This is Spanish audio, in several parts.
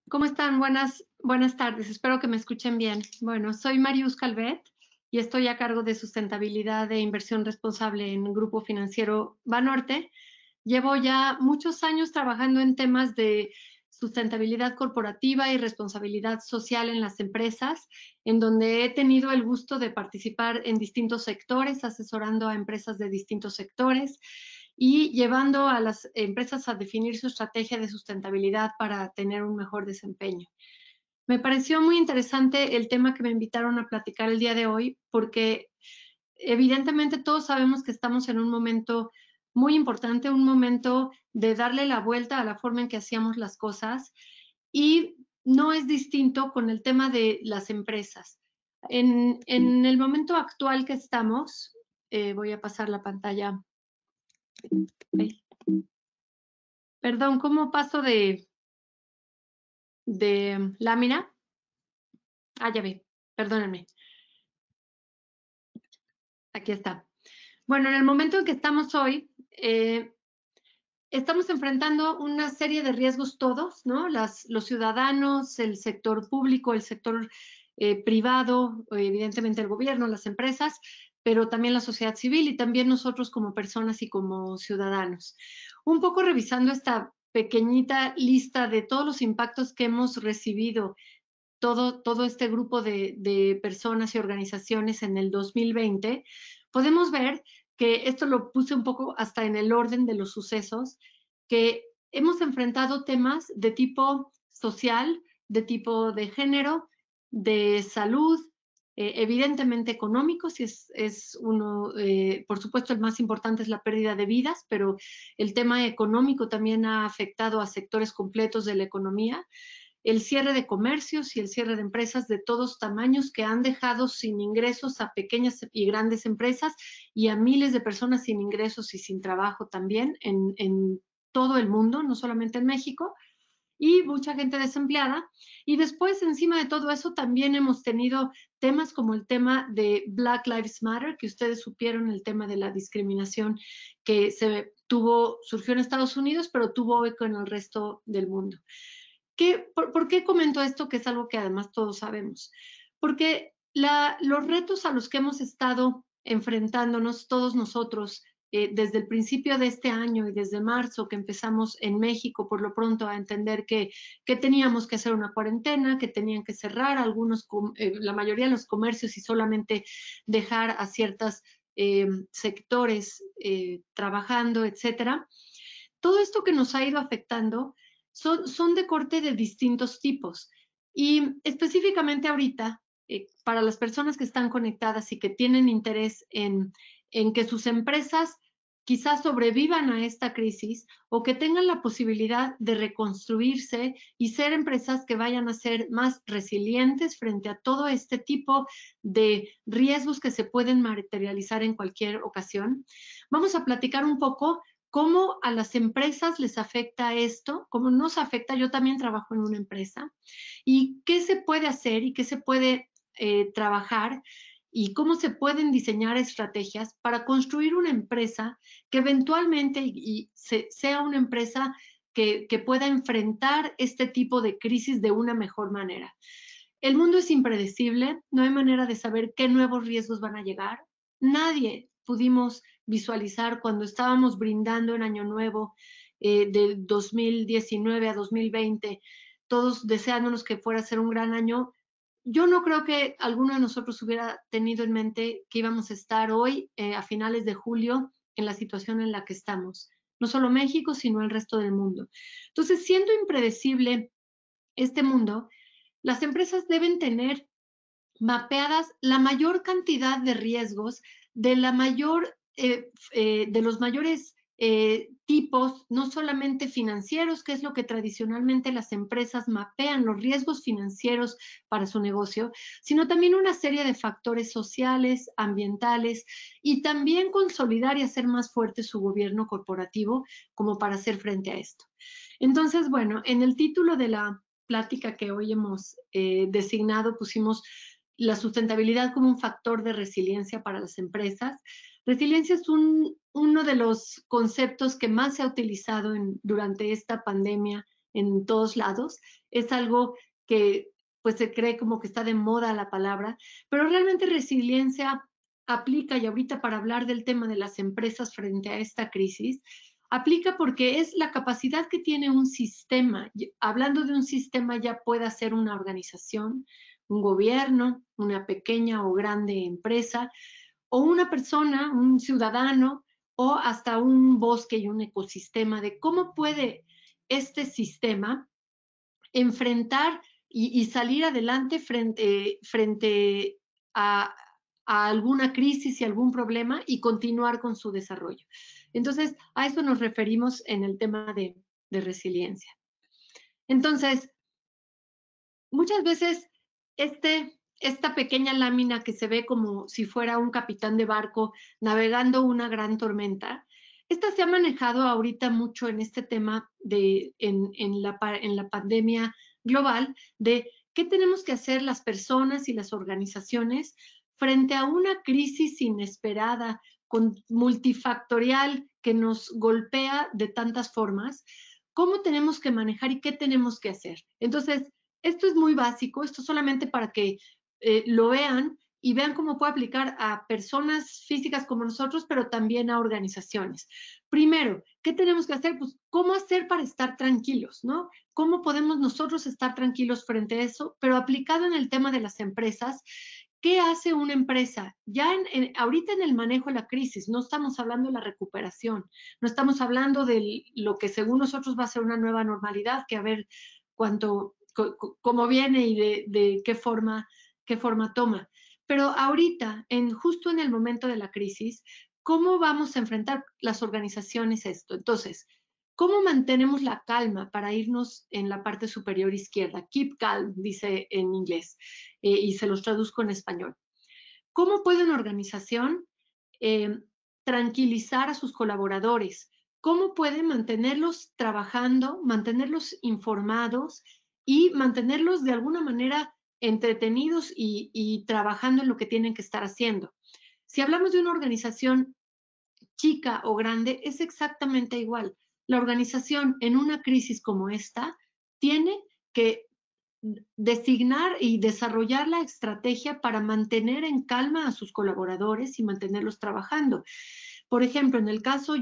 ¿Cómo están? Buenas tardes. Espero que me escuchen bien. Bueno, soy Marius Calvet y estoy a cargo de sustentabilidad e inversión responsable en Grupo Financiero Banorte. Llevo ya muchos años trabajando en temas de sustentabilidad corporativa y responsabilidad social en las empresas, en donde he tenido el gusto de participar en distintos sectores, asesorando a empresas de distintos sectores y llevando a las empresas a definir su estrategia de sustentabilidad para tener un mejor desempeño. Me pareció muy interesante el tema que me invitaron a platicar el día de hoy, porque evidentemente todos sabemos que estamos en un momento muy importante, un momento de darle la vuelta a la forma en que hacíamos las cosas y no es distinto con el tema de las empresas. En el momento actual que estamos, voy a pasar la pantalla. Ay, perdón, ¿cómo paso de lámina? Ah, ya vi, perdónenme, aquí está. Bueno, en el momento en que estamos hoy, estamos enfrentando una serie de riesgos todos, ¿no? Los ciudadanos, el sector público, el sector privado, evidentemente el gobierno, las empresas, pero también la sociedad civil y también nosotros como personas y como ciudadanos. Un poco revisando esta pequeñita lista de todos los impactos que hemos recibido todo este grupo de personas y organizaciones en el 2020, podemos ver que esto lo puse un poco hasta en el orden de los sucesos, que hemos enfrentado temas de tipo social, de tipo de género, de salud, evidentemente económicos, y es uno, por supuesto, el más importante es la pérdida de vidas, pero el tema económico también ha afectado a sectores completos de la economía, el cierre de comercios y el cierre de empresas de todos tamaños que han dejado sin ingresos a pequeñas y grandes empresas y a miles de personas sin ingresos y sin trabajo también en todo el mundo, no solamente en México, y mucha gente desempleada. Y después, encima de todo eso, también hemos tenido temas como el tema de Black Lives Matter, que ustedes supieron el tema de la discriminación que surgió en Estados Unidos, pero tuvo eco en el resto del mundo. ¿Por qué comento esto? Que es algo que además todos sabemos. Porque los retos a los que hemos estado enfrentándonos todos nosotros desde el principio de este año y desde marzo que empezamos en México por lo pronto a entender que teníamos que hacer una cuarentena, que tenían que cerrar la mayoría de los comercios y solamente dejar a ciertos sectores trabajando, etcétera. Todo esto que nos ha ido afectando son de corte de distintos tipos. Y específicamente ahorita, para las personas que están conectadas y que tienen interés en que sus empresas quizás sobrevivan a esta crisis o que tengan la posibilidad de reconstruirse y ser empresas que vayan a ser más resilientes frente a todo este tipo de riesgos que se pueden materializar en cualquier ocasión. Vamos a platicar un poco cómo a las empresas les afecta esto, cómo nos afecta. Yo también trabajo en una empresa y qué se puede hacer y qué se puede trabajar y cómo se pueden diseñar estrategias para construir una empresa que eventualmente sea una empresa que pueda enfrentar este tipo de crisis de una mejor manera. El mundo es impredecible, no hay manera de saber qué nuevos riesgos van a llegar. Nadie pudimos visualizar cuando estábamos brindando en Año Nuevo de 2019 a 2020, todos deseándonos que fuera a ser un gran año. Yo no creo que alguno de nosotros hubiera tenido en mente que íbamos a estar hoy, a finales de julio, en la situación en la que estamos. No solo México, sino el resto del mundo. Entonces, siendo impredecible este mundo, las empresas deben tener mapeadas la mayor cantidad de riesgos de de los mayores tipos, no solamente financieros, que es lo que tradicionalmente las empresas mapean, los riesgos financieros para su negocio, sino también una serie de factores sociales, ambientales y también consolidar y hacer más fuerte su gobierno corporativo como para hacer frente a esto. Entonces, bueno, en el título de la plática que hoy hemos designado pusimos la sustentabilidad como un factor de resiliencia para las empresas. Resiliencia es uno de los conceptos que más se ha utilizado durante esta pandemia en todos lados. Es algo que pues se cree como que está de moda la palabra, pero realmente resiliencia aplica, y ahorita para hablar del tema de las empresas frente a esta crisis, aplica porque es la capacidad que tiene un sistema. Hablando de un sistema, ya pueda ser una organización, un gobierno, una pequeña o grande empresa, o una persona, un ciudadano, o hasta un bosque y un ecosistema, de cómo puede este sistema enfrentar y salir adelante frente a, a alguna crisis y algún problema y continuar con su desarrollo. Entonces, a eso nos referimos en el tema de resiliencia. Entonces, muchas veces esta pequeña lámina que se ve como si fuera un capitán de barco navegando una gran tormenta, esta se ha manejado ahorita mucho en este tema en la pandemia global, de qué tenemos que hacer las personas y las organizaciones frente a una crisis inesperada, multifactorial, que nos golpea de tantas formas. ¿Cómo tenemos que manejar y qué tenemos que hacer? Entonces, esto es muy básico, esto solamente para que lo vean y vean cómo puede aplicar a personas físicas como nosotros, pero también a organizaciones. Primero, ¿qué tenemos que hacer? Pues, ¿cómo hacer para estar tranquilos, no? ¿Cómo podemos nosotros estar tranquilos frente a eso? Pero aplicado en el tema de las empresas, ¿qué hace una empresa? Ya ahorita en el manejo de la crisis, no estamos hablando de la recuperación, no estamos hablando de lo que según nosotros va a ser una nueva normalidad, que a ver cómo viene y de qué forma toma. Pero ahorita, justo en el momento de la crisis, ¿cómo vamos a enfrentar las organizaciones esto? Entonces, ¿cómo mantenemos la calma para irnos en la parte superior izquierda? Keep calm, dice en inglés, y se los traduzco en español. ¿Cómo puede una organización eh, tranquilizar a sus colaboradores? ¿Cómo puede mantenerlos trabajando, mantenerlos informados y mantenerlos de alguna manera entretenidos y trabajando en lo que tienen que estar haciendo? Si hablamos de una organización chica o grande, es exactamente igual. La organización en una crisis como esta tiene que designar y desarrollar la estrategia para mantener en calma a sus colaboradores y mantenerlos trabajando. Por ejemplo, en el caso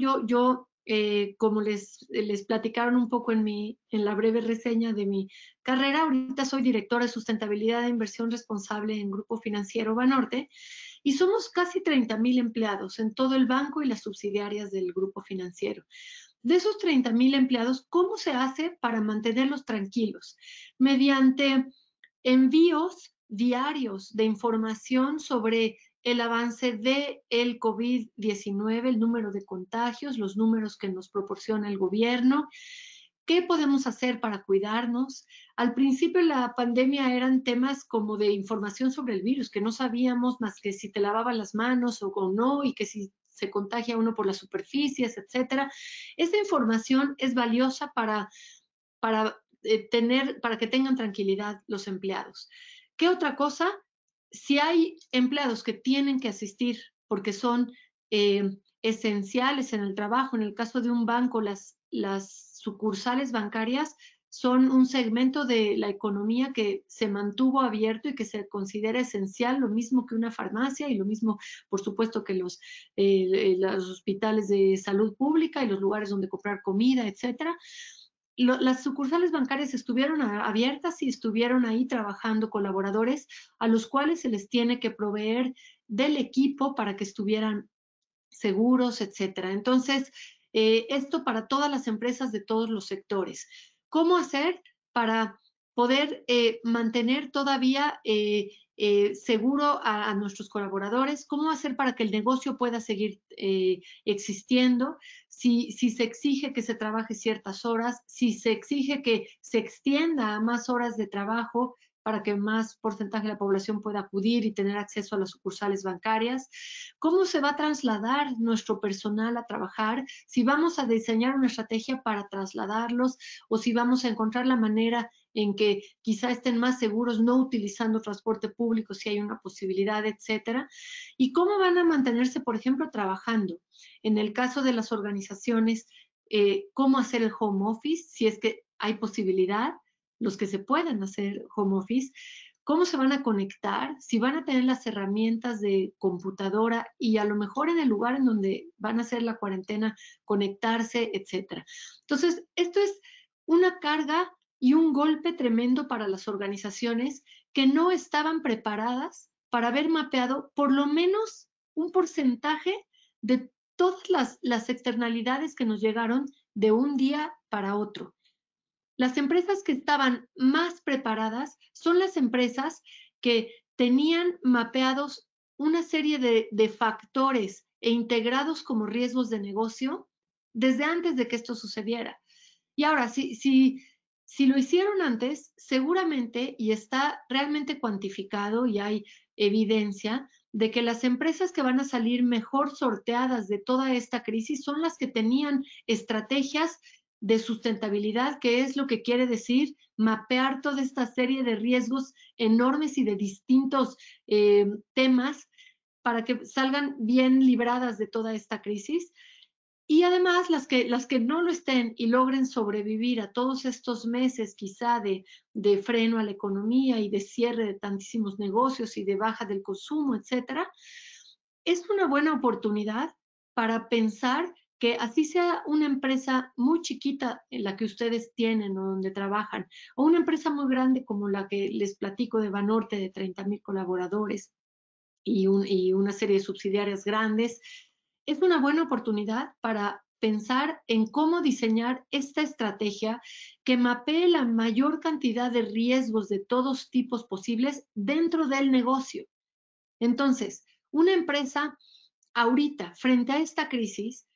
como les platicaron un poco en la breve reseña de mi carrera, ahorita soy directora de sustentabilidad e inversión responsable en Grupo Financiero Banorte, y somos casi 30,000 empleados en todo el banco y las subsidiarias del grupo financiero. De esos 30,000 empleados, ¿cómo se hace para mantenerlos tranquilos? Mediante envíos diarios de información sobre el avance del COVID-19, el número de contagios, los números que nos proporciona el gobierno. ¿Qué podemos hacer para cuidarnos? Al principio de la pandemia eran temas como de información sobre el virus, que no sabíamos más que si te lavabas las manos o no, y que si se contagia uno por las superficies, etcétera. Esa información es valiosa para para que tengan tranquilidad los empleados. ¿Qué otra cosa? Si hay empleados que tienen que asistir porque son esenciales en el trabajo, en el caso de un banco, las sucursales bancarias son un segmento de la economía que se mantuvo abierto y que se considera esencial, lo mismo que una farmacia y lo mismo, por supuesto, que los hospitales de salud pública y los lugares donde comprar comida, etcétera. Las sucursales bancarias estuvieron abiertas y estuvieron ahí trabajando colaboradores a los cuales se les tiene que proveer del equipo para que estuvieran seguros, etcétera. Entonces, esto para todas las empresas de todos los sectores. ¿Cómo hacer para poder mantener todavía seguro a nuestros colaboradores? ¿Cómo hacer para que el negocio pueda seguir existiendo? Si se exige que se trabaje ciertas horas, si se exige que se extienda a más horas de trabajo para que más porcentaje de la población pueda acudir y tener acceso a las sucursales bancarias. ¿Cómo se va a trasladar nuestro personal a trabajar? Si vamos a diseñar una estrategia para trasladarlos o si vamos a encontrar la manera en que quizá estén más seguros no utilizando transporte público si hay una posibilidad, etcétera. ¿Y cómo van a mantenerse, por ejemplo, trabajando? En el caso de las organizaciones, ¿cómo hacer el home office? Si es que hay posibilidad, los que se puedan hacer home office, cómo se van a conectar, si van a tener las herramientas de computadora y a lo mejor en el lugar en donde van a hacer la cuarentena, conectarse, etcétera. Entonces, esto es una carga y un golpe tremendo para las organizaciones que no estaban preparadas para haber mapeado por lo menos un porcentaje de todas las externalidades que nos llegaron de un día para otro. Las empresas que estaban más preparadas son las empresas que tenían mapeados una serie de factores e integrados como riesgos de negocio desde antes de que esto sucediera. Y ahora, si lo hicieron antes, seguramente, y está realmente cuantificado y hay evidencia de que las empresas que van a salir mejor sorteadas de toda esta crisis son las que tenían estrategias de sustentabilidad, que es lo que quiere decir mapear toda esta serie de riesgos enormes y de distintos temas para que salgan bien libradas de toda esta crisis. Y además, las que no lo estén y logren sobrevivir a todos estos meses quizá de freno a la economía y de cierre de tantísimos negocios y de baja del consumo, etcétera, es una buena oportunidad para pensar que así sea una empresa muy chiquita en la que ustedes tienen o donde trabajan, o una empresa muy grande como la que les platico de Banorte de 30,000 colaboradores y una serie de subsidiarias grandes, es una buena oportunidad para pensar en cómo diseñar esta estrategia que mapee la mayor cantidad de riesgos de todos tipos posibles dentro del negocio. Entonces, una empresa ahorita, frente a esta crisis,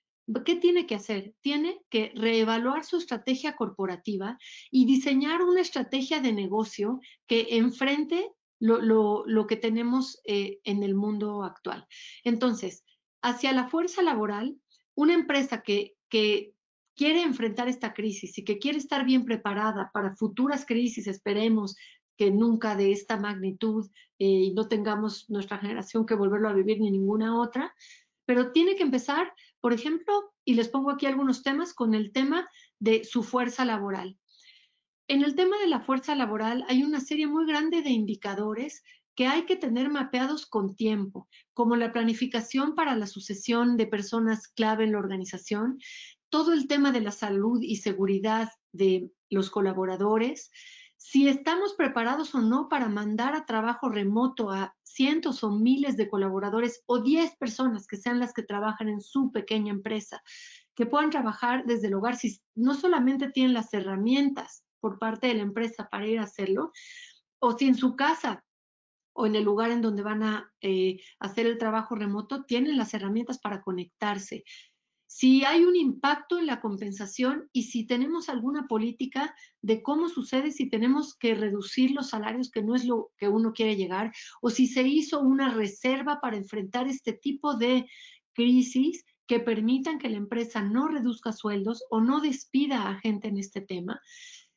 ¿qué tiene que hacer? Tiene que reevaluar su estrategia corporativa y diseñar una estrategia de negocio que enfrente lo que tenemos en el mundo actual. Entonces, hacia la fuerza laboral, una empresa que quiere enfrentar esta crisis y que quiere estar bien preparada para futuras crisis, esperemos que nunca de esta magnitud y no tengamos nuestra generación que volverlo a vivir ni ninguna otra, pero tiene que empezar, por ejemplo, y les pongo aquí algunos temas, con el tema de su fuerza laboral. En el tema de la fuerza laboral hay una serie muy grande de indicadores que hay que tener mapeados con tiempo, como la planificación para la sucesión de personas clave en la organización, todo el tema de la salud y seguridad de los colaboradores, si estamos preparados o no para mandar a trabajo remoto a cientos o miles de colaboradores o 10 personas que sean las que trabajan en su pequeña empresa, que puedan trabajar desde el hogar, si no solamente tienen las herramientas por parte de la empresa para ir a hacerlo, o si en su casa o en el lugar en donde van a hacer el trabajo remoto tienen las herramientas para conectarse. Si hay un impacto en la compensación y si tenemos alguna política de cómo sucede, si tenemos que reducir los salarios, que no es lo que uno quiere llegar, o si se hizo una reserva para enfrentar este tipo de crisis que permitan que la empresa no reduzca sueldos o no despida a gente en este tema.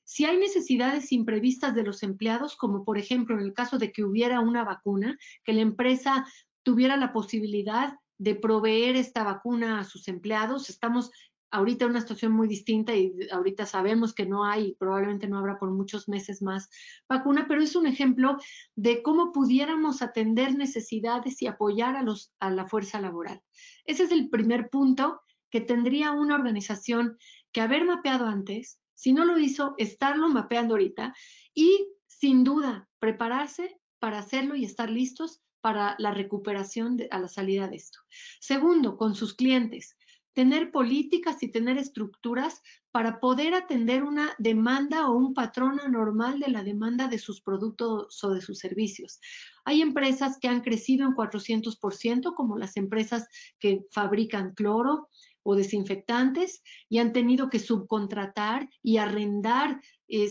Si hay necesidades imprevistas de los empleados, como por ejemplo en el caso de que hubiera una vacuna, que la empresa tuviera la posibilidad de proveer esta vacuna a sus empleados. Estamos ahorita en una situación muy distinta y ahorita sabemos que no hay y probablemente no habrá por muchos meses más vacuna, pero es un ejemplo de cómo pudiéramos atender necesidades y apoyar a la fuerza laboral. Ese es el primer punto que tendría una organización que haber mapeado antes. Si no lo hizo, estarlo mapeando ahorita y sin duda prepararse para hacerlo y estar listos para la recuperación a la salida de esto. Segundo, con sus clientes, tener políticas y tener estructuras para poder atender una demanda o un patrón anormal de la demanda de sus productos o de sus servicios. Hay empresas que han crecido en 400%, como las empresas que fabrican cloro o desinfectantes, y han tenido que subcontratar y arrendar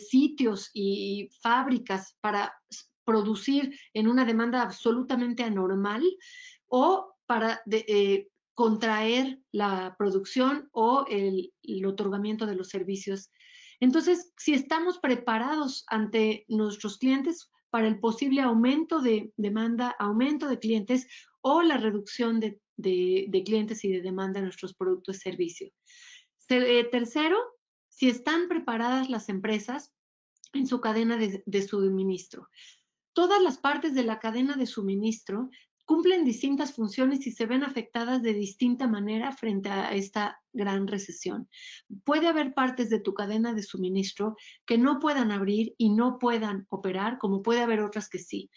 sitios y fábricas para producir en una demanda absolutamente anormal o para contraer la producción o el otorgamiento de los servicios. Entonces, si estamos preparados ante nuestros clientes para el posible aumento de demanda, aumento de clientes o la reducción de clientes y de demanda de nuestros productos y servicios. Tercero, si están preparadas las empresas en su cadena de suministro. Todas las partes de la cadena de suministro cumplen distintas funciones y se ven afectadas de distinta manera frente a esta gran recesión. Puede haber partes de tu cadena de suministro que no puedan abrir y no puedan operar, como puede haber otras que sí.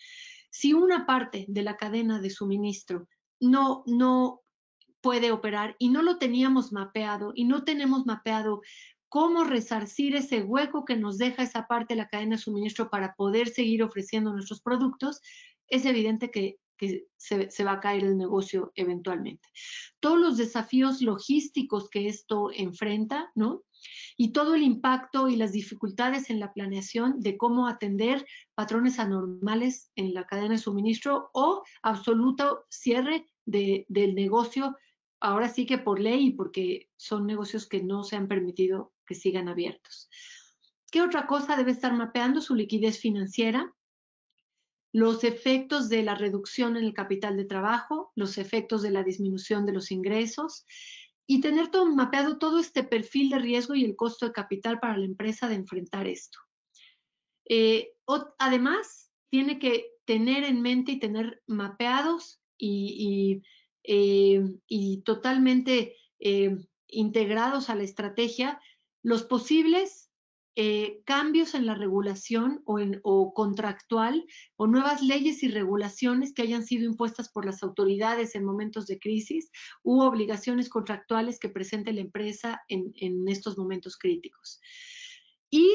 Si una parte de la cadena de suministro no puede operar y no lo teníamos mapeado y no tenemos mapeado cómo resarcir ese hueco que nos deja esa parte de la cadena de suministro para poder seguir ofreciendo nuestros productos, es evidente que se va a caer el negocio eventualmente. Todos los desafíos logísticos que esto enfrenta, ¿no? Y todo el impacto y las dificultades en la planeación de cómo atender patrones anormales en la cadena de suministro o absoluto cierre del negocio, ahora sí que por ley, porque son negocios que no se han permitido que sigan abiertos. ¿Qué otra cosa debe estar mapeando? Su liquidez financiera, los efectos de la reducción en el capital de trabajo, los efectos de la disminución de los ingresos y tener todo mapeado todo este perfil de riesgo y el costo de capital para la empresa de enfrentar esto. Además, tiene que tener en mente y tener mapeados y totalmente integrados a la estrategia los posibles cambios en la regulación o contractual o nuevas leyes y regulaciones que hayan sido impuestas por las autoridades en momentos de crisis u obligaciones contractuales que presente la empresa en estos momentos críticos. Y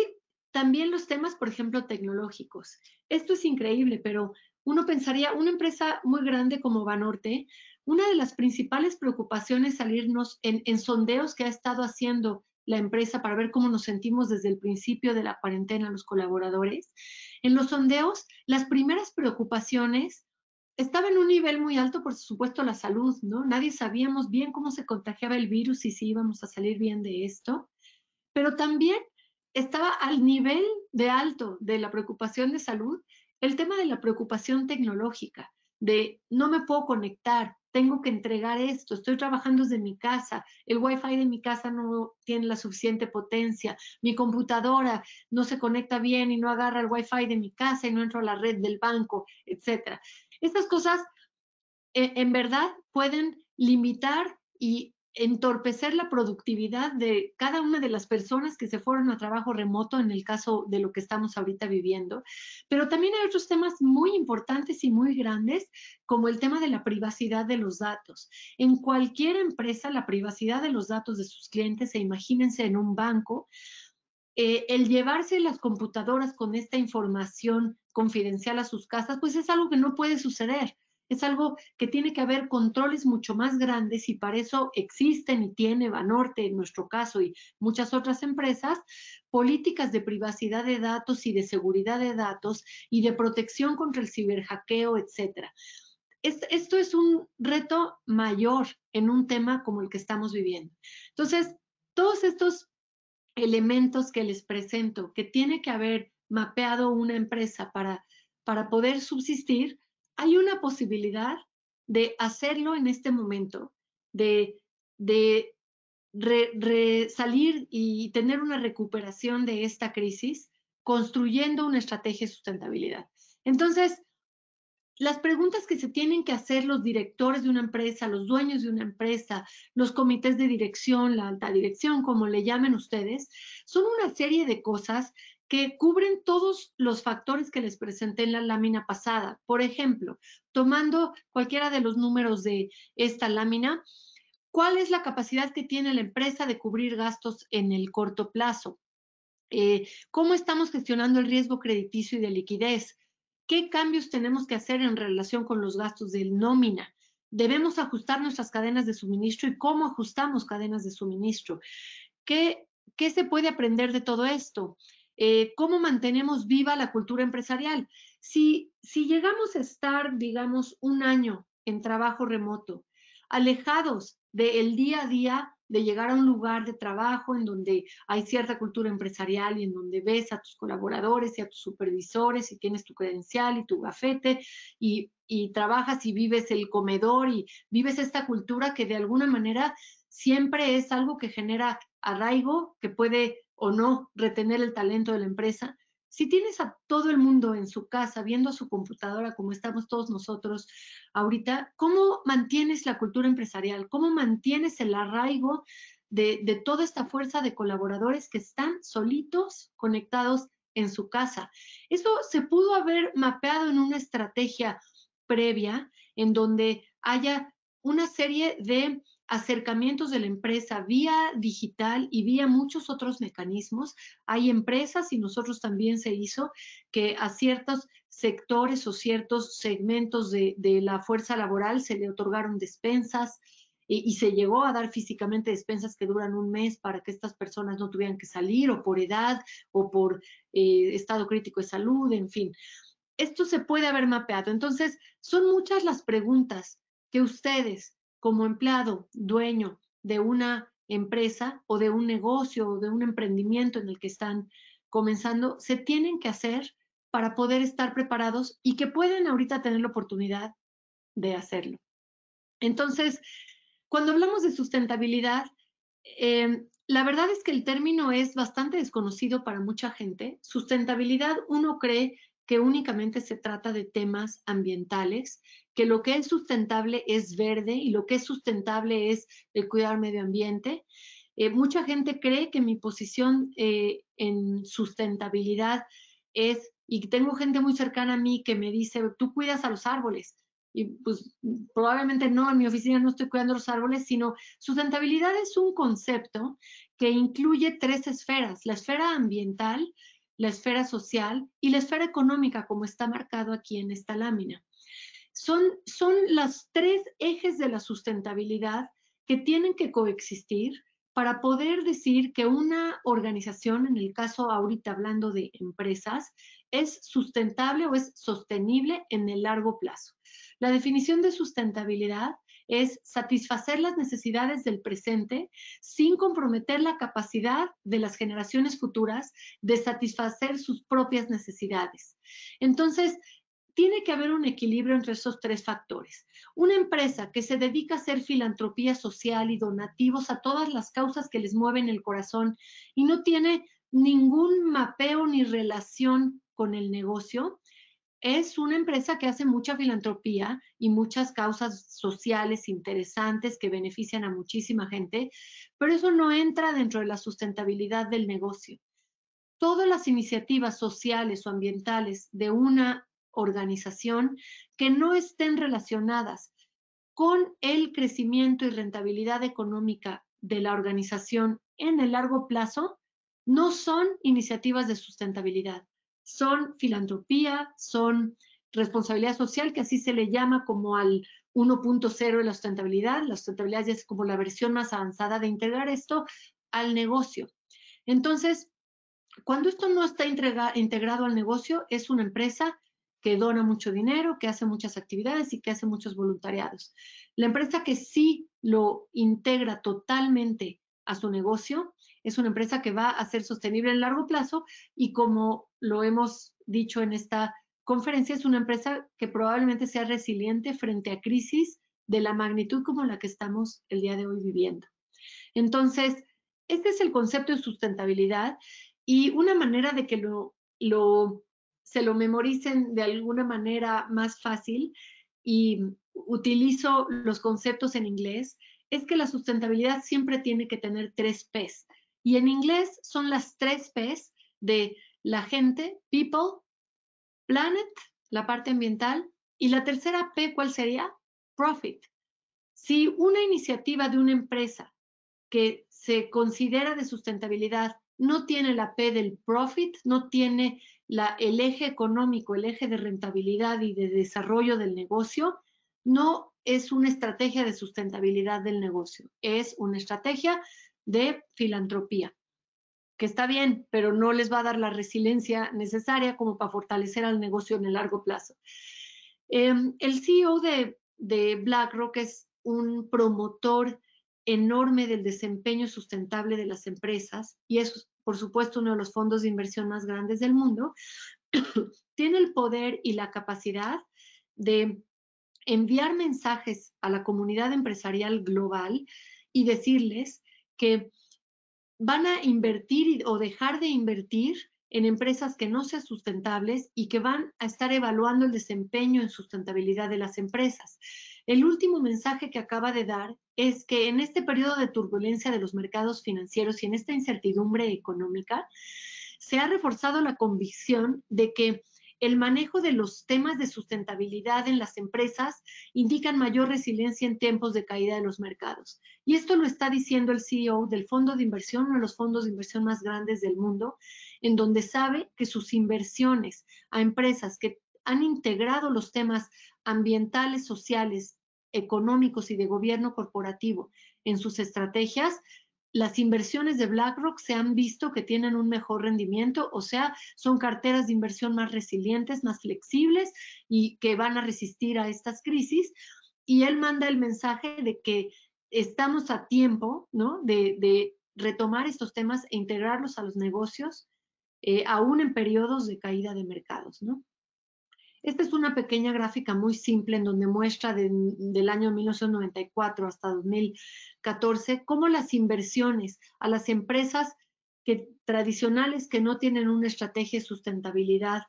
también los temas, por ejemplo, tecnológicos. Esto es increíble, pero uno pensaría, una empresa muy grande como Banorte, una de las principales preocupaciones es salirnos en sondeos que ha estado haciendo la empresa para ver cómo nos sentimos desde el principio de la cuarentena los colaboradores. En los sondeos, las primeras preocupaciones estaban en un nivel muy alto, por supuesto, la salud, ¿no? Nadie sabíamos bien cómo se contagiaba el virus y si íbamos a salir bien de esto, pero también estaba al nivel de alto de la preocupación de salud el tema de la preocupación tecnológica, de no me puedo conectar, tengo que entregar esto, estoy trabajando desde mi casa, el wifi de mi casa no tiene la suficiente potencia, mi computadora no se conecta bien y no agarra el wifi de mi casa y no entro a la red del banco, etc. Estas cosas en verdad pueden limitar y entorpecer la productividad de cada una de las personas que se fueron a trabajo remoto en el caso de lo que estamos ahorita viviendo. Pero también hay otros temas muy importantes y muy grandes, como el tema de la privacidad de los datos. En cualquier empresa, la privacidad de los datos de sus clientes, e imagínense en un banco, el llevarse las computadoras con esta información confidencial a sus casas, pues es algo que no puede suceder. Es algo que tiene que haber controles mucho más grandes y para eso existen y tiene Banorte, en nuestro caso, y muchas otras empresas, políticas de privacidad de datos y de seguridad de datos y de protección contra el ciberhackeo, etcétera. Esto es un reto mayor en un tema como el que estamos viviendo. Entonces, todos estos elementos que les presento, que tiene que haber mapeado una empresa para poder subsistir, hay una posibilidad de hacerlo en este momento, de salir y tener una recuperación de esta crisis construyendo una estrategia de sustentabilidad. Entonces, las preguntas que se tienen que hacer los directores de una empresa, los dueños de una empresa, los comités de dirección, la alta dirección, como le llamen ustedes, son una serie de cosas que cubren todos los factores que les presenté en la lámina pasada. Por ejemplo, tomando cualquiera de los números de esta lámina, ¿cuál es la capacidad que tiene la empresa de cubrir gastos en el corto plazo? ¿Cómo estamos gestionando el riesgo crediticio y de liquidez? ¿Qué cambios tenemos que hacer en relación con los gastos de nómina? ¿Debemos ajustar nuestras cadenas de suministro y cómo ajustamos cadenas de suministro? ¿Qué se puede aprender de todo esto? ¿Cómo mantenemos viva la cultura empresarial? Si llegamos a estar, digamos, un año en trabajo remoto, alejados del día a día de llegar a un lugar de trabajo en donde hay cierta cultura empresarial y en donde ves a tus colaboradores y a tus supervisores y tienes tu credencial y tu gafete y trabajas y vives el comedor y vives esta cultura que de alguna manera siempre es algo que genera arraigo, que puede o no retener el talento de la empresa. Si tienes a todo el mundo en su casa viendo a su computadora como estamos todos nosotros ahorita, ¿cómo mantienes la cultura empresarial? ¿Cómo mantienes el arraigo de toda esta fuerza de colaboradores que están solitos, conectados en su casa? Eso se pudo haber mapeado en una estrategia previa en donde haya una serie de acercamientos de la empresa vía digital y vía muchos otros mecanismos. Hay empresas, y nosotros también se hizo, que a ciertos sectores o ciertos segmentos de la fuerza laboral se le otorgaron despensas y se llegó a dar físicamente despensas que duran un mes para que estas personas no tuvieran que salir o por edad o por estado crítico de salud, en fin. Esto se puede haber mapeado. Entonces, son muchas las preguntas que ustedes, como empleado, dueño de una empresa o de un negocio o de un emprendimiento en el que están comenzando, se tienen que hacer para poder estar preparados y que pueden ahorita tener la oportunidad de hacerlo. Entonces, cuando hablamos de sustentabilidad, la verdad es que el término es bastante desconocido para mucha gente. Sustentabilidad, uno cree que únicamente se trata de temas ambientales, que lo que es sustentable es verde y lo que es sustentable es el cuidar el medio ambiente. Mucha gente cree que mi posición en sustentabilidad es, y tengo gente muy cercana a mí que me dice, tú cuidas a los árboles. Y pues probablemente no, en mi oficina no estoy cuidando los árboles, sino sustentabilidad es un concepto que incluye tres esferas: la esfera ambiental, la esfera social y la esfera económica, como está marcado aquí en esta lámina. Son los tres ejes de la sustentabilidad que tienen que coexistir para poder decir que una organización, en el caso ahorita hablando de empresas, es sustentable o es sostenible en el largo plazo. La definición de sustentabilidad es satisfacer las necesidades del presente sin comprometer la capacidad de las generaciones futuras de satisfacer sus propias necesidades. Entonces, tiene que haber un equilibrio entre esos tres factores. Una empresa que se dedica a hacer filantropía social y donativos a todas las causas que les mueven el corazón y no tiene ningún mapeo ni relación con el negocio, es una empresa que hace mucha filantropía y muchas causas sociales interesantes que benefician a muchísima gente, pero eso no entra dentro de la sustentabilidad del negocio. Todas las iniciativas sociales o ambientales de una organización que no estén relacionadas con el crecimiento y rentabilidad económica de la organización en el largo plazo no son iniciativas de sustentabilidad, son filantropía, son responsabilidad social, que así se le llama como al 1.0 de la sustentabilidad. La sustentabilidad ya es como la versión más avanzada de integrar esto al negocio. Entonces, cuando esto no está integrado al negocio, es una empresa que dona mucho dinero, que hace muchas actividades y que hace muchos voluntariados. La empresa que sí lo integra totalmente a su negocio es una empresa que va a ser sostenible en largo plazo y, como lo hemos dicho en esta conferencia, es una empresa que probablemente sea resiliente frente a crisis de la magnitud como la que estamos el día de hoy viviendo. Entonces, este es el concepto de sustentabilidad, y una manera de que se lo memoricen de alguna manera más fácil, y utilizo los conceptos en inglés, es que la sustentabilidad siempre tiene que tener 3 P's. Y en inglés son las 3 P's de la gente, people, planet, la parte ambiental, y la tercera P, ¿cuál sería? Profit. Si una iniciativa de una empresa que se considera de sustentabilidad no tiene la P del profit, no tiene el eje económico, el eje de rentabilidad y de desarrollo del negocio, no es una estrategia de sustentabilidad del negocio, es una estrategia de filantropía, que está bien, pero no les va a dar la resiliencia necesaria como para fortalecer al negocio en el largo plazo. El CEO de BlackRock es un promotor enorme del desempeño sustentable de las empresas y es, por supuesto, uno de los fondos de inversión más grandes del mundo. Tiene el poder y la capacidad de enviar mensajes a la comunidad empresarial global y decirles que van a invertir o dejar de invertir en empresas que no sean sustentables y que van a estar evaluando el desempeño en sustentabilidad de las empresas. El último mensaje que acaba de dar es que en este periodo de turbulencia de los mercados financieros y en esta incertidumbre económica, se ha reforzado la convicción de que el manejo de los temas de sustentabilidad en las empresas indican mayor resiliencia en tiempos de caída de los mercados. Y esto lo está diciendo el CEO del fondo de inversión, uno de los fondos de inversión más grandes del mundo, en donde sabe que sus inversiones a empresas que han integrado los temas ambientales, sociales, económicos y de gobierno corporativo en sus estrategias, las inversiones de BlackRock se han visto que tienen un mejor rendimiento, o sea, son carteras de inversión más resilientes, más flexibles y que van a resistir a estas crisis. Y él manda el mensaje de que estamos a tiempo, ¿no?, de retomar estos temas e integrarlos a los negocios, aún en periodos de caída de mercados, ¿no? Esta es una pequeña gráfica muy simple en donde muestra del año 1994 hasta 2014 cómo las inversiones a las empresas tradicionales que no tienen una estrategia de sustentabilidad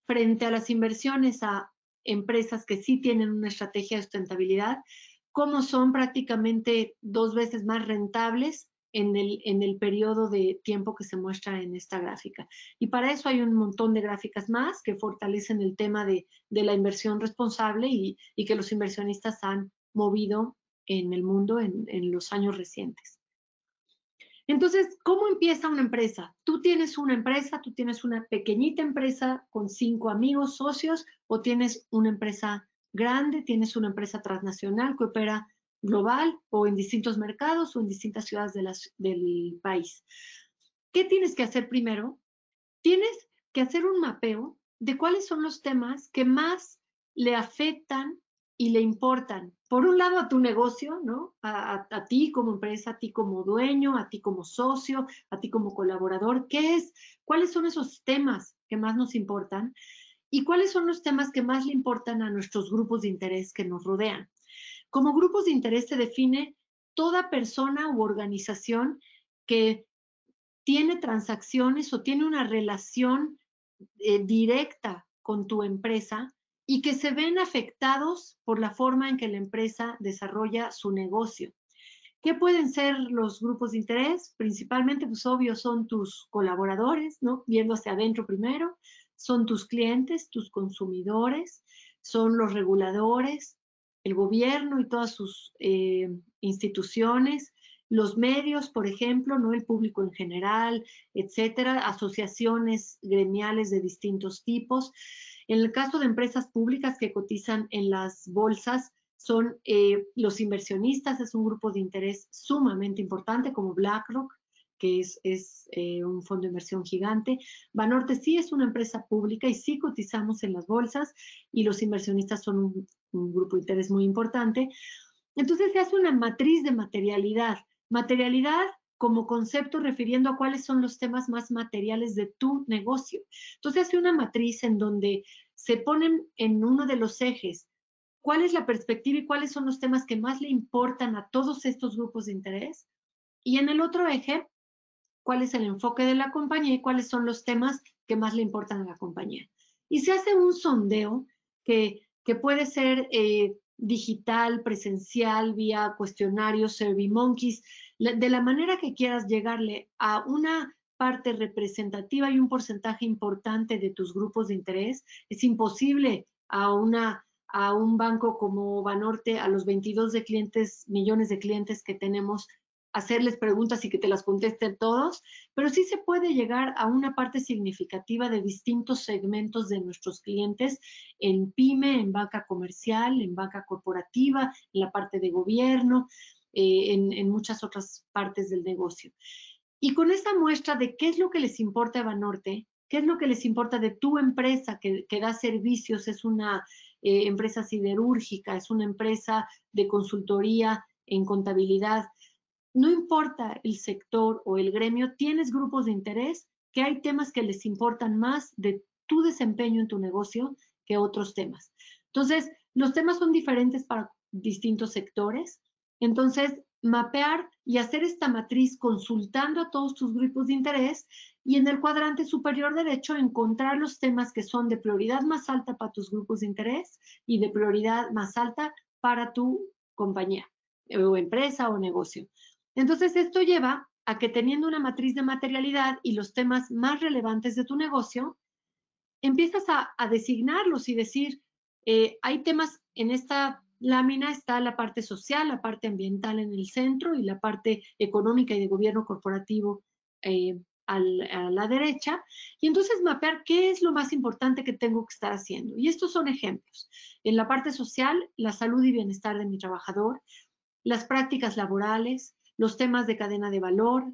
frente a las inversiones a empresas que sí tienen una estrategia de sustentabilidad, cómo son prácticamente 2 veces más rentables en el periodo de tiempo que se muestra en esta gráfica. Y para eso hay un montón de gráficas más que fortalecen el tema de la inversión responsable y que los inversionistas han movido en el mundo en los años recientes. Entonces, ¿cómo empieza una empresa? Tú tienes una pequeñita empresa con 5 amigos, socios, o tienes una empresa grande, tienes una empresa transnacional que opera global o en distintos mercados o en distintas ciudades del país. ¿Qué tienes que hacer primero? Tienes que hacer un mapeo de cuáles son los temas que más le afectan y le importan. Por un lado, a tu negocio, ¿no? A ti como empresa, a ti como dueño, a ti como socio, a ti como colaborador. ¿Cuáles son esos temas que más nos importan? ¿Y cuáles son los temas que más le importan a nuestros grupos de interés que nos rodean? Como grupos de interés se define toda persona u organización que tiene transacciones o tiene una relación directa con tu empresa y que se ven afectados por la forma en que la empresa desarrolla su negocio. ¿Qué pueden ser los grupos de interés? Principalmente, pues obvio, son tus colaboradores, ¿no? Viendo hacia adentro primero, son tus clientes, tus consumidores, son los reguladores, el gobierno y todas sus instituciones, los medios, por ejemplo, ¿no? El público en general, etcétera, asociaciones gremiales de distintos tipos. En el caso de empresas públicas que cotizan en las bolsas, son los inversionistas, es un grupo de interés sumamente importante como BlackRock, que es un fondo de inversión gigante. Banorte sí es una empresa pública y sí cotizamos en las bolsas y los inversionistas son un grupo de interés muy importante. Entonces se hace una matriz de materialidad. Materialidad como concepto refiriendo a cuáles son los temas más materiales de tu negocio. Entonces hace una matriz en donde se ponen en uno de los ejes cuál es la perspectiva y cuáles son los temas que más le importan a todos estos grupos de interés. Y en el otro eje, cuál es el enfoque de la compañía y cuáles son los temas que más le importan a la compañía. Y se hace un sondeo que puede ser digital, presencial, vía cuestionarios, SurveyMonkeys, de la manera que quieras llegarle a una parte representativa y un porcentaje importante de tus grupos de interés. Es imposible a un banco como Banorte, a los 22 millones de clientes que tenemos, hacerles preguntas y que te las contesten todos, pero sí se puede llegar a una parte significativa de distintos segmentos de nuestros clientes en pyme, en banca comercial, en banca corporativa, en la parte de gobierno, en muchas otras partes del negocio. Y con esta muestra de qué es lo que les importa a Banorte, qué es lo que les importa de tu empresa que da servicios, es una empresa siderúrgica, es una empresa de consultoría en contabilidad, no importa el sector o el gremio, tienes grupos de interés que hay temas que les importan más de tu desempeño en tu negocio que otros temas. Entonces, los temas son diferentes para distintos sectores. Entonces, mapear y hacer esta matriz consultando a todos tus grupos de interés y en el cuadrante superior derecho encontrar los temas que son de prioridad más alta para tus grupos de interés y de prioridad más alta para tu compañía o empresa o negocio. Entonces, esto lleva a que teniendo una matriz de materialidad y los temas más relevantes de tu negocio, empiezas a designarlos y decir, hay temas en esta lámina, está la parte social, la parte ambiental en el centro y la parte económica y de gobierno corporativo a la derecha, y entonces mapear qué es lo más importante que tengo que estar haciendo. Y estos son ejemplos. En la parte social, la salud y bienestar de mi trabajador, las prácticas laborales, los temas de cadena de valor,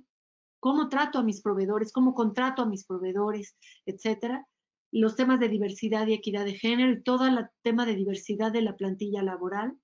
cómo trato a mis proveedores, cómo contrato a mis proveedores, etcétera. Los temas de diversidad y equidad de género y todo el tema de diversidad de la plantilla laboral,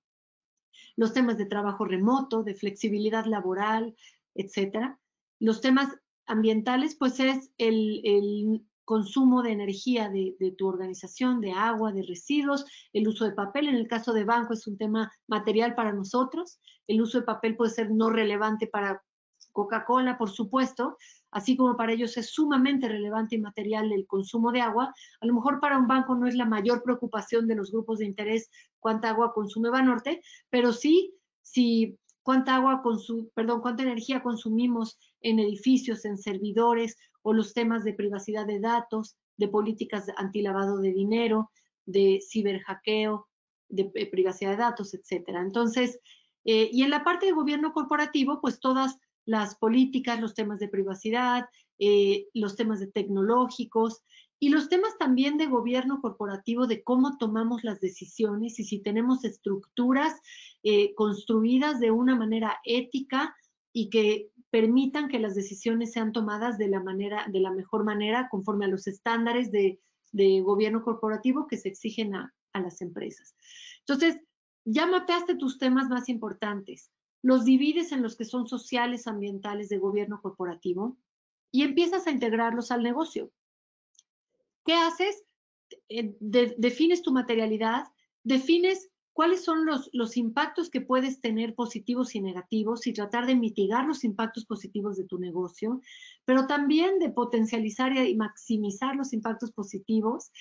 los temas de trabajo remoto, de flexibilidad laboral, etcétera. Los temas ambientales, pues es el consumo de energía de tu organización, de agua, de residuos, el uso de papel. En el caso de banco es un tema material para nosotros. El uso de papel puede ser no relevante para Coca-Cola, por supuesto, así como para ellos es sumamente relevante y material el consumo de agua. A lo mejor para un banco no es la mayor preocupación de los grupos de interés cuánta agua consume Banorte, pero sí, si cuánta cuánta energía consumimos en edificios, en servidores, o los temas de privacidad de datos, de políticas antilavado de dinero, de ciberhackeo, de privacidad de datos, etcétera. Entonces, y en la parte de gobierno corporativo, pues todas las políticas, los temas de privacidad, los temas de tecnológicos y los temas también de gobierno corporativo, de cómo tomamos las decisiones y si tenemos estructuras construidas de una manera ética y que permitan que las decisiones sean tomadas de la mejor manera, conforme a los estándares de gobierno corporativo que se exigen a las empresas. Entonces, ya mapeaste tus temas más importantes, los divides en los que son sociales, ambientales, de gobierno corporativo y empiezas a integrarlos al negocio. ¿Qué haces? Defines tu materialidad, defines cuáles son los impactos que puedes tener positivos y negativos y tratar de mitigar los impactos positivos de tu negocio, pero también de potencializar y maximizar los impactos positivos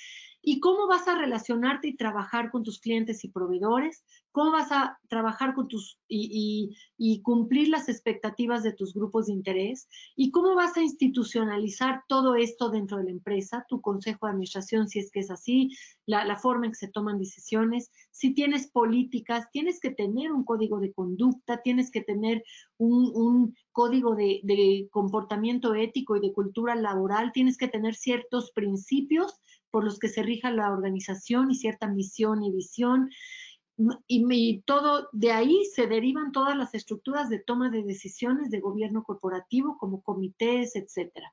y cómo vas a relacionarte y trabajar con tus clientes y proveedores, cómo vas a trabajar con y cumplir las expectativas de tus grupos de interés y cómo vas a institucionalizar todo esto dentro de la empresa, tu consejo de administración, si es que es así, la forma en que se toman decisiones. Si tienes políticas, tienes que tener un código de conducta, tienes que tener un código de comportamiento ético y de cultura laboral, tienes que tener ciertos principios por los que se rija la organización y cierta misión y visión. Y todo de ahí se derivan todas las estructuras de toma de decisiones de gobierno corporativo, como comités, etcétera.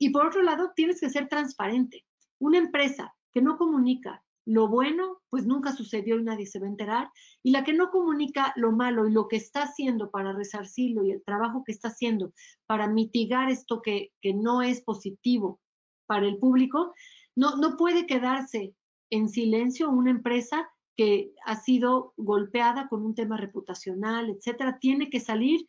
Y por otro lado, tienes que ser transparente. Una empresa que no comunica lo bueno, pues nunca sucedió y nadie se va a enterar. Y la que no comunica lo malo y lo que está haciendo para resarcirlo y el trabajo que está haciendo para mitigar esto que no es positivo para el público, no puede quedarse en silencio una empresa que ha sido golpeada con un tema reputacional, etcétera. Tiene que salir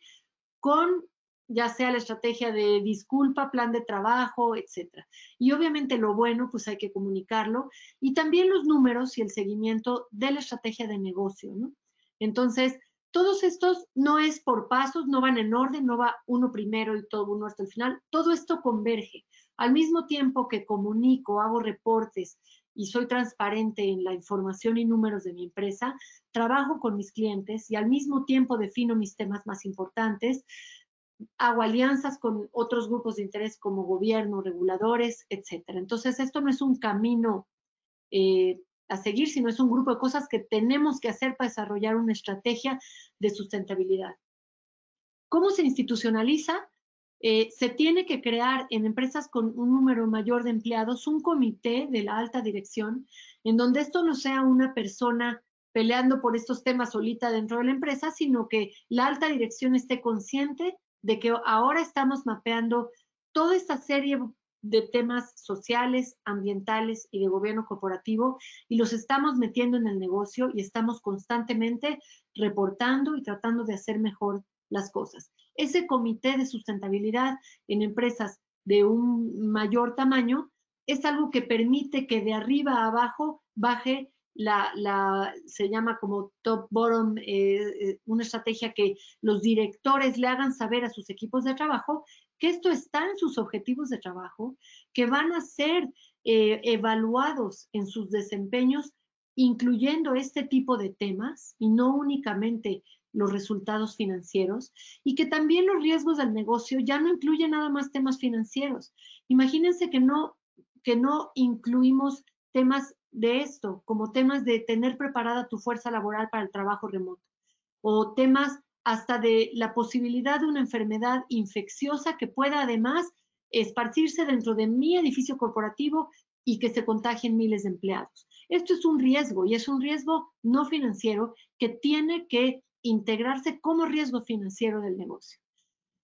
con ya sea la estrategia de disculpa, plan de trabajo, etcétera. Y obviamente lo bueno, pues hay que comunicarlo. Y también los números y el seguimiento de la estrategia de negocio, ¿no? Entonces, todos estos no es por pasos, no van en orden, no va uno primero y todo uno hasta el final. Todo esto converge. Al mismo tiempo que comunico, hago reportes y soy transparente en la información y números de mi empresa, trabajo con mis clientes y al mismo tiempo defino mis temas más importantes, hago alianzas con otros grupos de interés como gobierno, reguladores, etcétera. Entonces, esto no es un camino a seguir, sino es un grupo de cosas que tenemos que hacer para desarrollar una estrategia de sustentabilidad. ¿Cómo se institucionaliza? Se tiene que crear en empresas con un número mayor de empleados un comité de la alta dirección en donde esto no sea una persona peleando por estos temas solita dentro de la empresa, sino que la alta dirección esté consciente de que ahora estamos mapeando toda esta serie de temas sociales, ambientales y de gobierno corporativo y los estamos metiendo en el negocio y estamos constantemente reportando y tratando de hacer mejor las cosas. Ese comité de sustentabilidad en empresas de un mayor tamaño es algo que permite que de arriba a abajo baje se llama como top-bottom, una estrategia que los directores le hagan saber a sus equipos de trabajo que esto está en sus objetivos de trabajo, que van a ser evaluados en sus desempeños, incluyendo este tipo de temas y no únicamente los resultados financieros, y que también los riesgos del negocio ya no incluyen nada más temas financieros. Imagínense que no incluimos temas de esto, como temas de tener preparada tu fuerza laboral para el trabajo remoto, o temas hasta de la posibilidad de una enfermedad infecciosa que pueda además esparcirse dentro de mi edificio corporativo y que se contagien miles de empleados. Esto es un riesgo y es un riesgo no financiero que tiene que integrarse como riesgo financiero del negocio.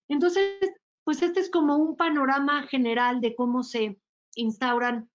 Entonces, pues este es como un panorama general de cómo se instauran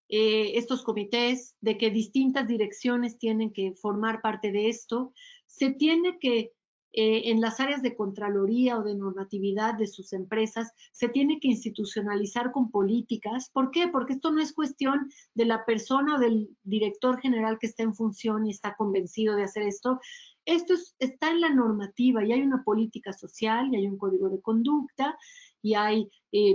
estos comités, de que distintas direcciones tienen que formar parte de esto. Se tiene que, en las áreas de contraloría o de normatividad de sus empresas, se tiene que institucionalizar con políticas. ¿Por qué? Porque esto no es cuestión de la persona o del director general que está en función y está convencido de hacer esto. Esto está en la normativa y hay una política social y hay un código de conducta y hay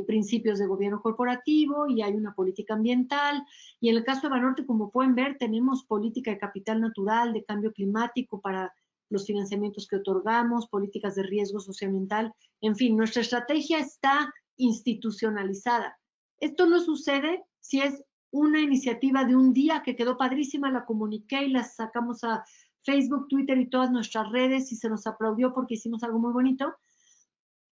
principios de gobierno corporativo y hay una política ambiental. Y en el caso de Banorte, como pueden ver, tenemos política de capital natural, de cambio climático para los financiamientos que otorgamos, políticas de riesgo socioambiental. En fin, nuestra estrategia está institucionalizada. Esto no sucede si es una iniciativa de un día que quedó padrísima, la comuniqué y la sacamos a Facebook, Twitter y todas nuestras redes y se nos aplaudió porque hicimos algo muy bonito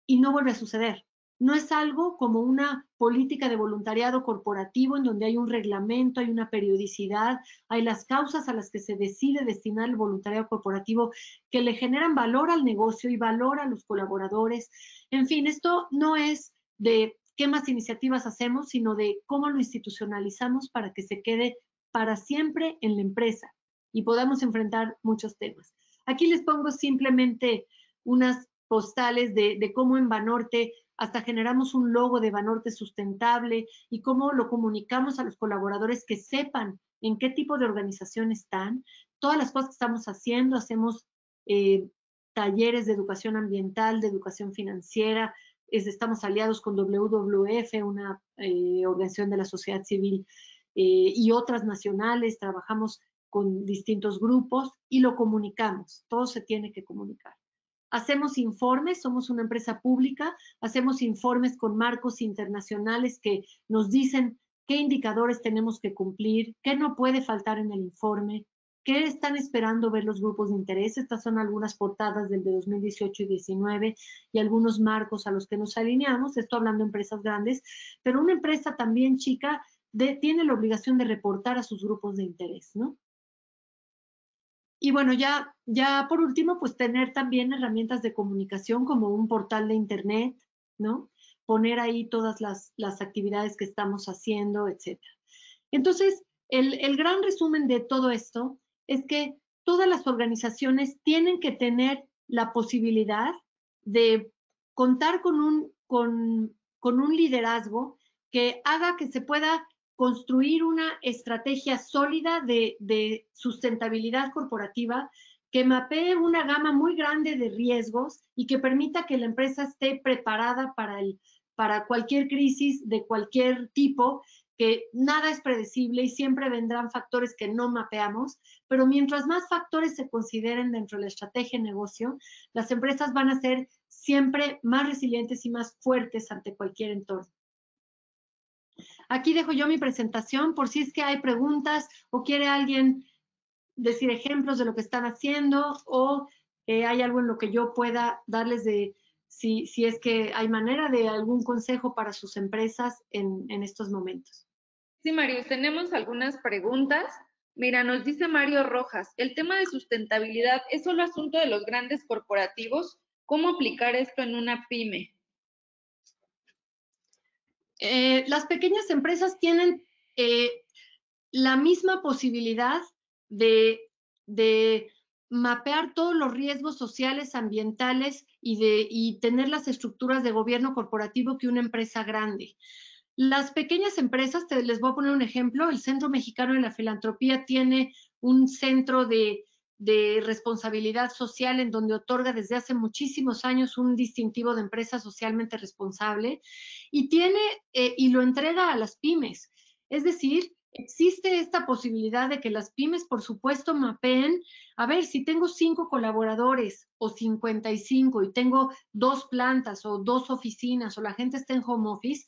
y no vuelve a suceder. No es algo como una política de voluntariado corporativo en donde hay un reglamento, hay una periodicidad, hay las causas a las que se decide destinar el voluntariado corporativo que le generan valor al negocio y valor a los colaboradores. En fin, esto no es de qué más iniciativas hacemos, sino de cómo lo institucionalizamos para que se quede para siempre en la empresa y podamos enfrentar muchos temas. Aquí les pongo simplemente unas postales de cómo en Banorte hasta generamos un logo de Banorte sustentable y cómo lo comunicamos a los colaboradores que sepan en qué tipo de organización están, todas las cosas que estamos haciendo, hacemos talleres de educación ambiental, de educación financiera, estamos aliados con WWF, una organización de la sociedad civil y otras nacionales, trabajamos con distintos grupos y lo comunicamos, todo se tiene que comunicar. Hacemos informes, somos una empresa pública, hacemos informes con marcos internacionales que nos dicen qué indicadores tenemos que cumplir, qué no puede faltar en el informe, qué están esperando ver los grupos de interés. Estas son algunas portadas del de 2018 y 19 y algunos marcos a los que nos alineamos, esto hablando de empresas grandes, pero una empresa también chica tiene la obligación de reportar a sus grupos de interés, ¿no? Y bueno, ya por último, pues tener también herramientas de comunicación como un portal de internet, ¿no? Poner ahí todas las actividades que estamos haciendo, etc. Entonces, el gran resumen de todo esto es que todas las organizaciones tienen que tener la posibilidad de contar con un liderazgo que haga que se pueda construir una estrategia sólida de sustentabilidad corporativa que mapee una gama muy grande de riesgos y que permita que la empresa esté preparada para cualquier crisis de cualquier tipo, que nada es predecible y siempre vendrán factores que no mapeamos, pero mientras más factores se consideren dentro de la estrategia de negocio, las empresas van a ser siempre más resilientes y más fuertes ante cualquier entorno. Aquí dejo yo mi presentación por si es que hay preguntas o quiere alguien decir ejemplos de lo que están haciendo o hay algo en lo que yo pueda darles de si es que hay manera de algún consejo para sus empresas en estos momentos. Sí, Mario, tenemos algunas preguntas. Mira, nos dice Mario Rojas, el tema de sustentabilidad es solo asunto de los grandes corporativos. ¿Cómo aplicar esto en una pyme? Las pequeñas empresas tienen la misma posibilidad de mapear todos los riesgos sociales, ambientales y tener las estructuras de gobierno corporativo que una empresa grande. Las pequeñas empresas, les voy a poner un ejemplo, el Centro Mexicano de la Filantropía tiene un centro de responsabilidad social en donde otorga desde hace muchísimos años un distintivo de empresa socialmente responsable y y lo entrega a las pymes. Es decir, existe esta posibilidad de que las pymes, por supuesto, mapeen, a ver, si tengo 5 colaboradores o 55 y tengo 2 plantas o 2 oficinas o la gente está en home office,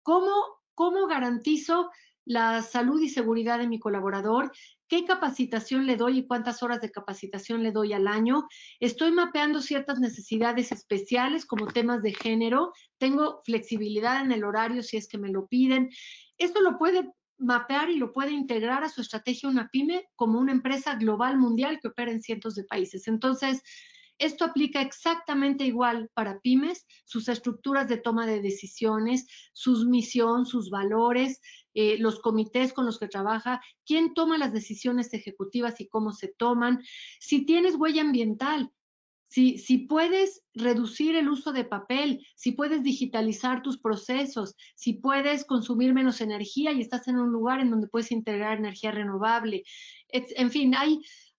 ¿cómo garantizo la salud y seguridad de mi colaborador? ¿Qué capacitación le doy y cuántas horas de capacitación le doy al año? Estoy mapeando ciertas necesidades especiales como temas de género. Tengo flexibilidad en el horario si es que me lo piden. Esto lo puede mapear y lo puede integrar a su estrategia una pyme como una empresa global mundial que opera en cientos de países. Entonces, esto aplica exactamente igual para pymes, sus estructuras de toma de decisiones, sus misión, sus valores, los comités con los que trabaja, quién toma las decisiones ejecutivas y cómo se toman. Si tienes huella ambiental, si puedes reducir el uso de papel, si puedes digitalizar tus procesos, si puedes consumir menos energía y estás en un lugar en donde puedes integrar energía renovable. En fin,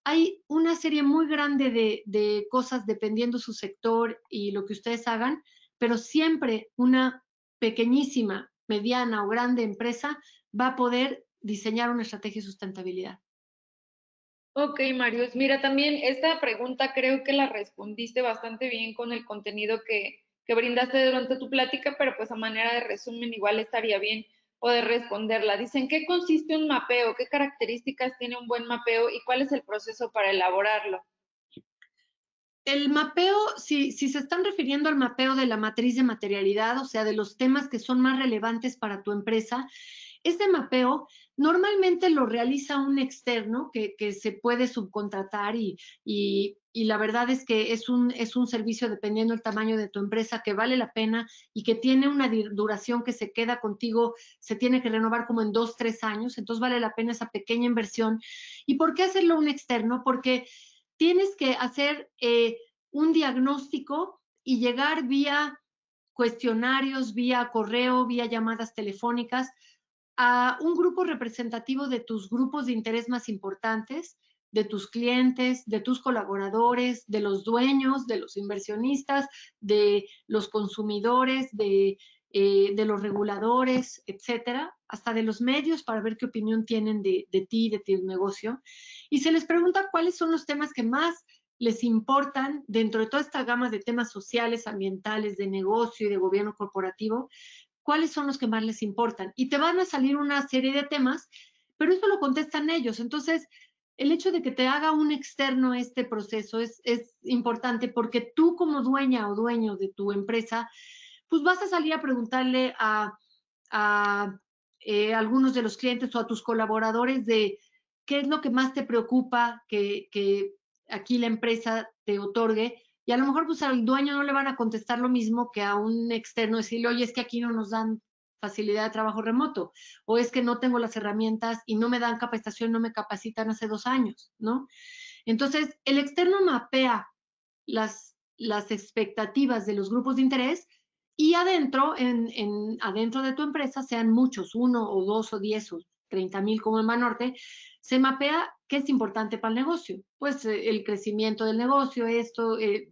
hay una serie muy grande de cosas dependiendo su sector y lo que ustedes hagan, pero siempre una pequeñísima, mediana o grande empresa va a poder diseñar una estrategia de sustentabilidad. Ok, Marius. Mira, también esta pregunta creo que la respondiste bastante bien con el contenido que brindaste durante tu plática, pero pues a manera de resumen igual estaría bien poder responderla. Dicen, ¿qué consiste un mapeo? ¿Qué características tiene un buen mapeo y cuál es el proceso para elaborarlo? El mapeo, si se están refiriendo al mapeo de la matriz de materialidad, o sea, de los temas que son más relevantes para tu empresa, este mapeo normalmente lo realiza un externo que se puede subcontratar y la verdad es que es un servicio dependiendo del tamaño de tu empresa que vale la pena y que tiene una duración que se queda contigo, se tiene que renovar como en 2, 3 años, entonces vale la pena esa pequeña inversión. ¿Y por qué hacerlo un externo? Porque tienes que hacer un diagnóstico y llegar vía cuestionarios, vía correo, vía llamadas telefónicas a un grupo representativo de tus grupos de interés más importantes, de tus clientes, de tus colaboradores, de los dueños, de los inversionistas, de los consumidores, de los reguladores, etcétera, hasta de los medios para ver qué opinión tienen de ti, de tu negocio. Y se les pregunta cuáles son los temas que más les importan dentro de toda esta gama de temas sociales, ambientales, de negocio y de gobierno corporativo, cuáles son los que más les importan. Y te van a salir una serie de temas, pero eso lo contestan ellos. Entonces, el hecho de que te haga un externo este proceso es importante porque tú como dueña o dueño de tu empresa, pues vas a salir a preguntarle a algunos de los clientes o a tus colaboradores de qué es lo que más te preocupa que aquí la empresa te otorgue. Y a lo mejor pues al dueño no le van a contestar lo mismo que a un externo, decirle, oye, es que aquí no nos dan facilidad de trabajo remoto, o es que no tengo las herramientas y no me dan capacitación, no me capacitan hace 2 años, ¿no? Entonces, el externo mapea las expectativas de los grupos de interés y adentro de tu empresa, sean muchos, 1 o 2 o 10 o 30,000 como en Banorte, se mapea qué es importante para el negocio. Pues el crecimiento del negocio,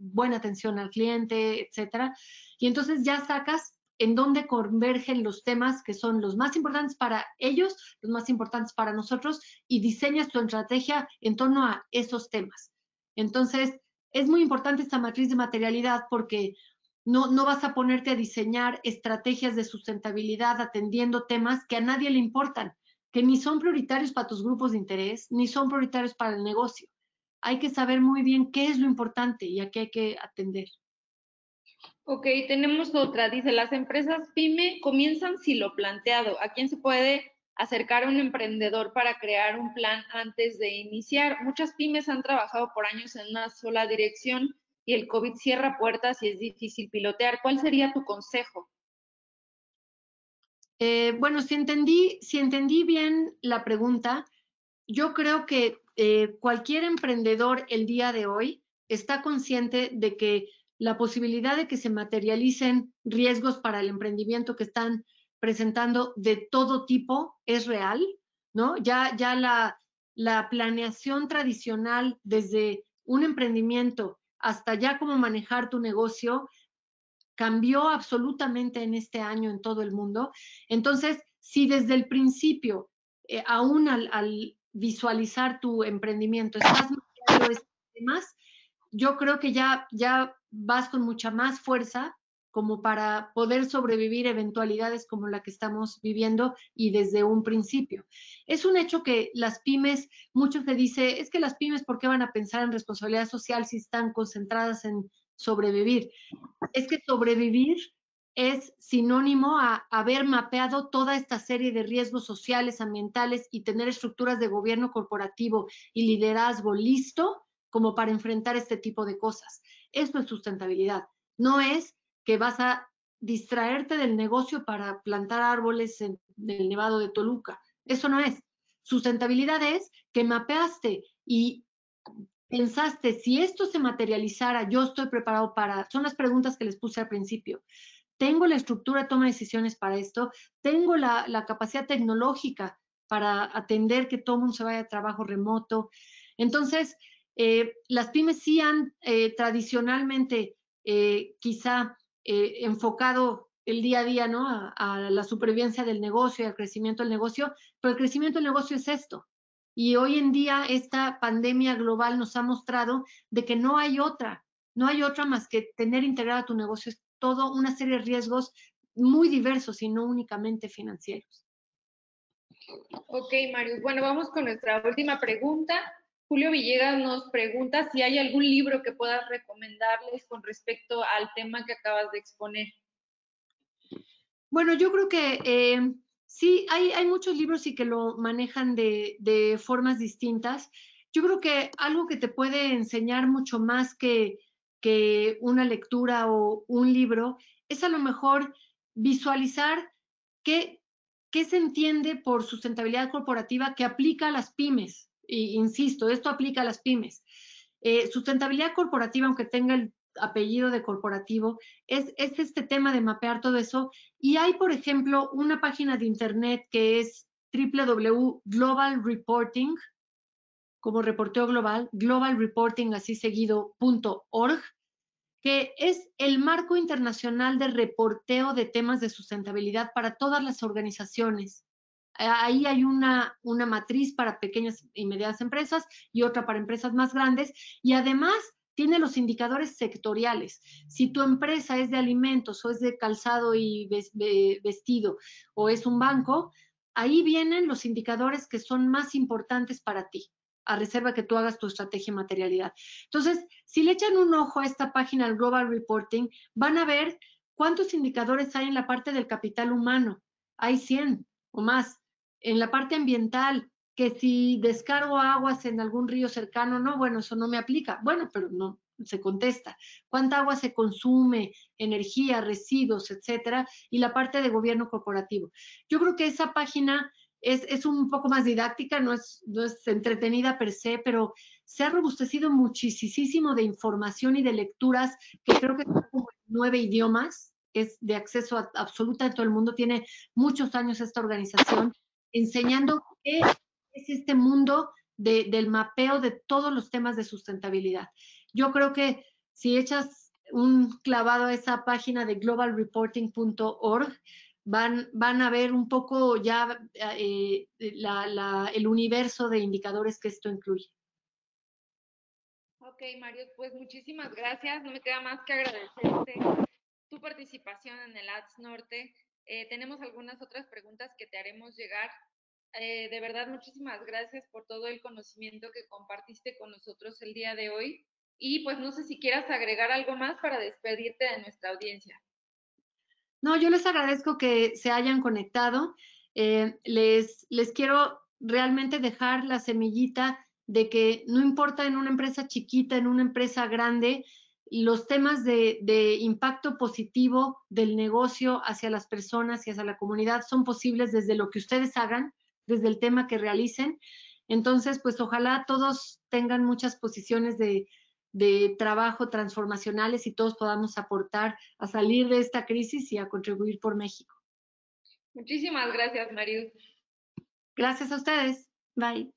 buena atención al cliente, etcétera. Y entonces ya sacas en dónde convergen los temas que son los más importantes para ellos, los más importantes para nosotros, y diseñas tu estrategia en torno a esos temas. Entonces, es muy importante esta matriz de materialidad porque no vas a ponerte a diseñar estrategias de sustentabilidad atendiendo temas que a nadie le importan, que ni son prioritarios para tus grupos de interés, ni son prioritarios para el negocio. Hay que saber muy bien qué es lo importante y a qué hay que atender. Ok, tenemos otra. Dice, las empresas PYME comienzan sin lo planteado. ¿A quién se puede acercar a un emprendedor para crear un plan antes de iniciar? Muchas pymes han trabajado por años en una sola dirección y el COVID cierra puertas y es difícil pilotear. ¿Cuál sería tu consejo? Bueno, si entendí bien la pregunta, yo creo que cualquier emprendedor el día de hoy está consciente de que la posibilidad de que se materialicen riesgos para el emprendimiento que están presentando de todo tipo es real, ¿no? Ya la planeación tradicional desde un emprendimiento hasta ya cómo manejar tu negocio cambió absolutamente en este año en todo el mundo. Entonces, si desde el principio, aún al visualizar tu emprendimiento, estás mapeando estos temas, yo creo que ya vas con mucha más fuerza como para poder sobrevivir eventualidades como la que estamos viviendo y desde un principio. Es un hecho que las pymes, mucho se dice, es que las pymes, ¿por qué van a pensar en responsabilidad social si están concentradas en sobrevivir? Es que sobrevivir es sinónimo a haber mapeado toda esta serie de riesgos sociales, ambientales y tener estructuras de gobierno corporativo y liderazgo listo como para enfrentar este tipo de cosas. Esto es sustentabilidad. No es que vas a distraerte del negocio para plantar árboles en el Nevado de Toluca. Eso no es. Sustentabilidad es que mapeaste y pensaste, si esto se materializara, yo estoy preparado para, son las preguntas que les puse al principio. Tengo la estructura de toma de decisiones para esto, tengo la capacidad tecnológica para atender que todo el mundo se vaya a trabajo remoto. Entonces, las pymes sí han tradicionalmente quizá enfocado el día a día, ¿no? A la supervivencia del negocio y al crecimiento del negocio, pero el crecimiento del negocio es esto. Y hoy en día esta pandemia global nos ha mostrado de que no hay otra más que tener integrado tu negocio. Es todo una serie de riesgos muy diversos y no únicamente financieros. Ok, Marius. Bueno, vamos con nuestra última pregunta. Julio Villegas nos pregunta si hay algún libro que puedas recomendarles con respecto al tema que acabas de exponer. Bueno, yo creo que sí, hay muchos libros y que lo manejan de formas distintas. Yo creo que algo que te puede enseñar mucho más que una lectura o un libro es a lo mejor visualizar qué, qué se entiende por sustentabilidad corporativa que aplica a las pymes. Y, insisto, esto aplica a las pymes. Sustentabilidad corporativa, aunque tenga el apellido de corporativo, es este tema de mapear todo eso. Y hay, por ejemplo, una página de internet que es www.globalreporting, como reporteo global, globalreporting así seguido.org, que es el marco internacional de reporteo de temas de sustentabilidad para todas las organizaciones. Ahí hay una matriz para pequeñas y medianas empresas y otra para empresas más grandes, y además tiene los indicadores sectoriales. Si tu empresa es de alimentos o es de calzado y vestido o es un banco, ahí vienen los indicadores que son más importantes para ti, a reserva que tú hagas tu estrategia de materialidad. Entonces, si le echan un ojo a esta página del Global Reporting, van a ver cuántos indicadores hay en la parte del capital humano. Hay 100 o más. En la parte ambiental, que si descargo aguas en algún río cercano, no, bueno, eso no me aplica. Bueno, pero no se contesta. ¿Cuánta agua se consume? Energía, residuos, etcétera. Y la parte de gobierno corporativo. Yo creo que esa página es un poco más didáctica, no es entretenida per se, pero se ha robustecido muchísimo de información y de lecturas que creo que son como 9 idiomas, es de acceso a absoluta de todo el mundo, tiene muchos años esta organización enseñando qué es este mundo del mapeo de todos los temas de sustentabilidad. Yo creo que si echas un clavado a esa página de globalreporting.org, van a ver un poco ya el universo de indicadores que esto incluye. Ok, Mario, pues muchísimas gracias. No me queda más que agradecerte tu participación en el Ads Norte. Tenemos algunas otras preguntas que te haremos llegar. De verdad, muchísimas gracias por todo el conocimiento que compartiste con nosotros el día de hoy. Y pues no sé si quieras agregar algo más para despedirte de nuestra audiencia. No, yo les agradezco que se hayan conectado. Les quiero realmente dejar la semillita de que no importa en una empresa chiquita, en una empresa grande, los temas de impacto positivo del negocio hacia las personas y hacia la comunidad son posibles desde lo que ustedes hagan, desde el tema que realicen. Entonces, pues ojalá todos tengan muchas posiciones de trabajo transformacionales y todos podamos aportar a salir de esta crisis y a contribuir por México. Muchísimas gracias, Marius. Gracias a ustedes. Bye.